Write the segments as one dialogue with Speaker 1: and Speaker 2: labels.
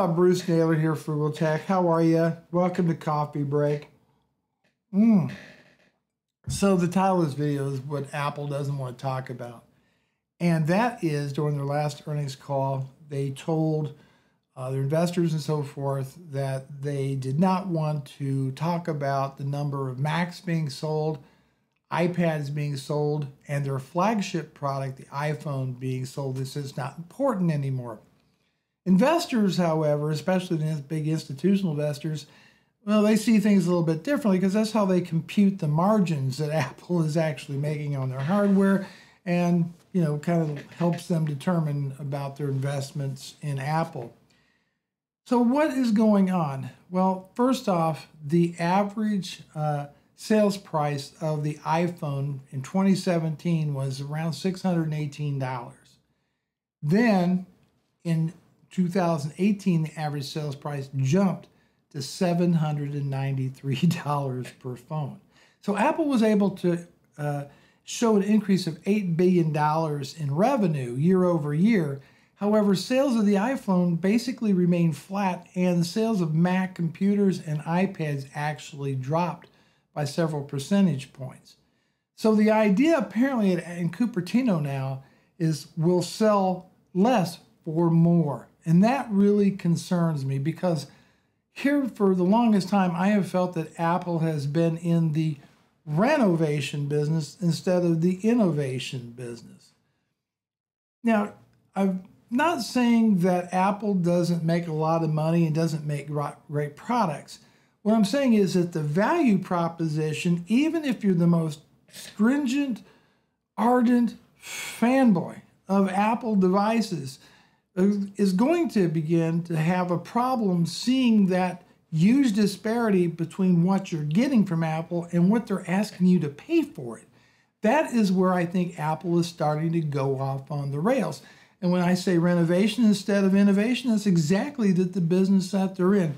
Speaker 1: Bruce Naylor here, Frugal Tech. How are you? Welcome to Coffee Break. So the title of this video is what Apple doesn't want to talk about. And that is, during their last earnings call, they told their investors and so forth that they did not want to talk about the number of Macs being sold, iPads being sold, and their flagship product, the iPhone, being sold. This is not important anymore. Investors, however, especially the big institutional investors, well, they see things a little bit differently because that's how they compute the margins that Apple is actually making on their hardware, and kind of helps them determine about their investments in Apple. So what is going on? Well, first off, the average sales price of the iPhone in 2017 was around $618. Then in 2018, the average sales price jumped to $793 per phone. So Apple was able to show an increase of $8 billion in revenue year over year. However, sales of the iPhone basically remained flat, and sales of Mac computers and iPads actually dropped by several percentage points. So the idea apparently in Cupertino now is we'll sell less for more. And that really concerns me because here for the longest time, I have felt that Apple has been in the renovation business instead of the innovation business. Now, I'm not saying that Apple doesn't make a lot of money and doesn't make great products. What I'm saying is that the value proposition, even if you're the most stringent, ardent fanboy of Apple devices, is going to begin to have a problem seeing that huge disparity between what you're getting from Apple and what they're asking you to pay for it. That is where I think Apple is starting to go off on the rails. And when I say renovation instead of innovation, that's exactly the business that they're in.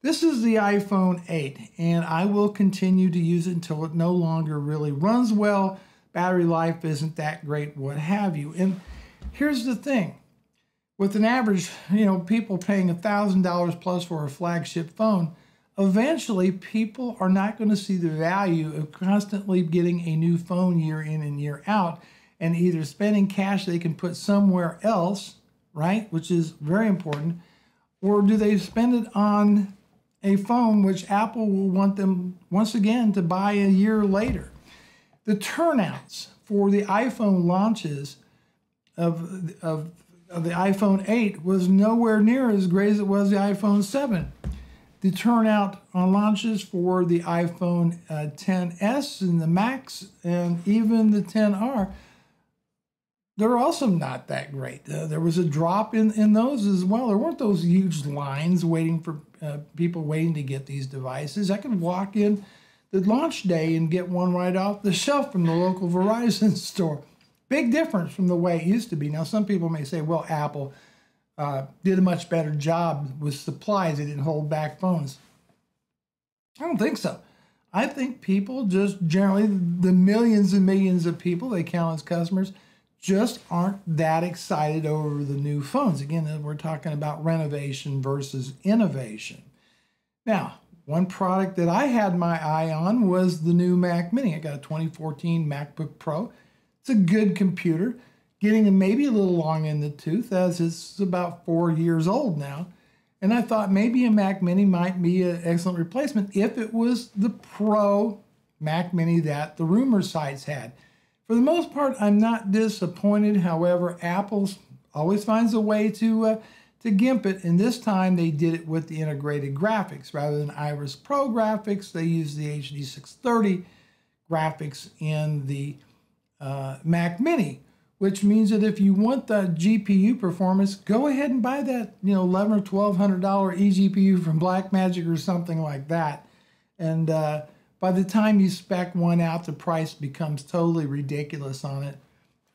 Speaker 1: This is the iPhone 8, and I will continue to use it until it no longer really runs well. Battery life isn't that great, what have you. And here's the thing. With an average, people paying $1,000 plus for a flagship phone, eventually people are not going to see the value of constantly getting a new phone year in and year out, and either spending cash they can put somewhere else, right, which is very important, or do they spend it on a phone which Apple will want them once again to buy a year later. The turnouts for the iPhone launches of the iPhone 8 was nowhere near as great as it was the iPhone 7. The turnout on launches for the iPhone XS and the Max and even the XR, they're also not that great. There was a drop in those as well. There weren't those huge lines waiting for people waiting to get these devices. I could walk in the launch day and get one right off the shelf from the local Verizon store. Big difference from the way it used to be. Now, some people may say, well, Apple did a much better job with supplies. They didn't hold back phones. I don't think so. I think people just generally, the millions and millions of people they count as customers, just aren't that excited over the new phones. Again, we're talking about renovation versus innovation. Now, one product that I had my eye on was the new Mac Mini. I got a 2014 MacBook Pro. It's a good computer, getting maybe a little long in the tooth as it's about 4 years old now. And I thought maybe a Mac Mini might be an excellent replacement if it was the Pro Mac Mini that the rumor sites had. For the most part, I'm not disappointed. However, Apple always finds a way to gimp it, and this time they did it with the integrated graphics. Rather than Iris Pro graphics, they used the HD 630 graphics in the Mac Mini, which means that if you want the GPU performance, go ahead and buy that $1,100 or $1,200 eGPU from Blackmagic or something like that. And by the time you spec one out, the price becomes totally ridiculous on it.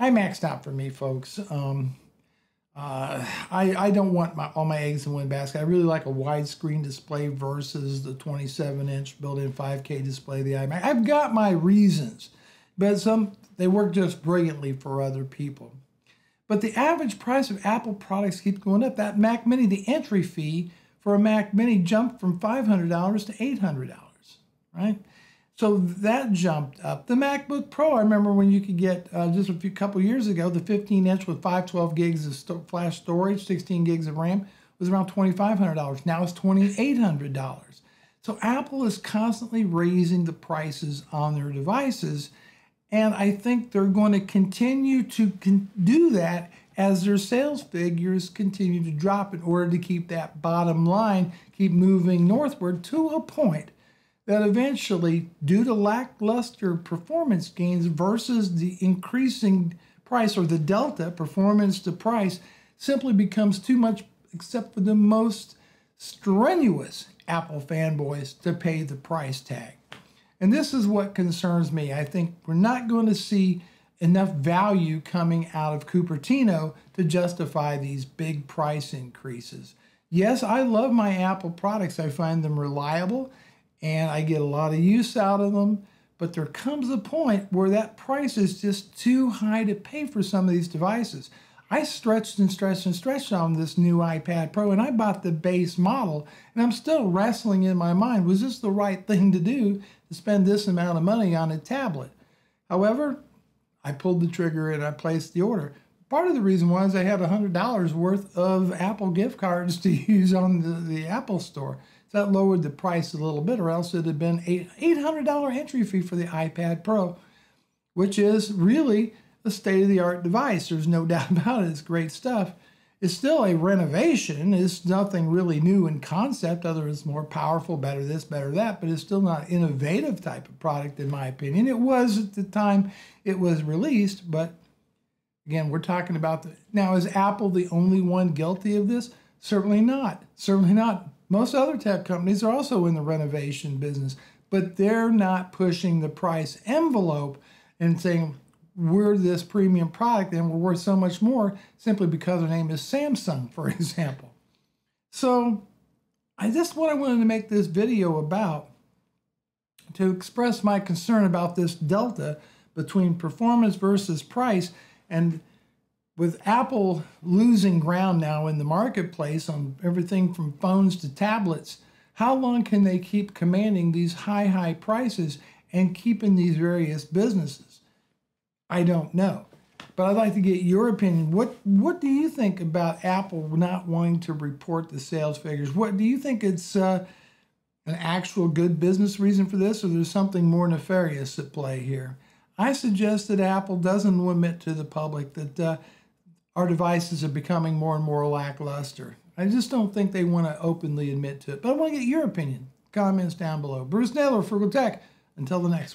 Speaker 1: iMac's not for me, folks. I don't want all my eggs in one basket. I really like a widescreen display versus the 27-inch built-in 5K display of the iMac. I've got my reasons, but they work just brilliantly for other people. But the average price of Apple products keeps going up. That Mac Mini, the entry fee for a Mac Mini jumped from $500 to $800, right? So that jumped up. The MacBook Pro, I remember when you could get just a couple years ago, the 15-inch with 512 gigs of flash storage, 16 gigs of RAM was around $2,500. Now it's $2,800. So Apple is constantly raising the prices on their devices, and I think they're going to continue to do that as their sales figures continue to drop in order to keep that bottom line, keep moving northward to a point that eventually, due to lackluster performance gains versus the increasing price, or the delta, performance to price, simply becomes too much, except for the most strenuous Apple fanboys, to pay the price tag. And this is what concerns me. I think we're not going to see enough value coming out of Cupertino to justify these big price increases. Yes, I love my Apple products. I find them reliable and I get a lot of use out of them, but there comes a point where that price is just too high to pay for some of these devices. I stretched and stretched and stretched on this new iPad Pro, and I bought the base model, and I'm still wrestling in my mind, was this the right thing to do, to spend this amount of money on a tablet? However, I pulled the trigger and I placed the order. Part of the reason was I had $100 worth of Apple gift cards to use on the Apple Store. So that lowered the price a little bit, or else it had been an $800 entry fee for the iPad Pro, which is really a state-of-the-art device. There's no doubt about it. It's great stuff. It's still a renovation. It's nothing really new in concept, other than it's more powerful, better this, better that, but it's still not an innovative type of product, in my opinion. It was at the time it was released, but again, we're talking about now, is Apple the only one guilty of this? Certainly not. Certainly not. Most other tech companies are also in the renovation business, but they're not pushing the price envelope and saying, we're this premium product and we're worth so much more, simply because their name is Samsung, for example. So that's what I wanted to make this video about, to express my concern about this delta between performance versus price. And with Apple losing ground now in the marketplace on everything from phones to tablets, how long can they keep commanding these high prices and keeping these various businesses? I don't know, but I'd like to get your opinion. What do you think about Apple not wanting to report the sales figures? What do you think? It's an actual good business reason for this, or there's something more nefarious at play here? I suggest that Apple doesn't admit to the public that our devices are becoming more and more lackluster. I just don't think they want to openly admit to it. But I want to get your opinion. Comments down below. Bruce Naylor, Frugal Tech. Until the next one.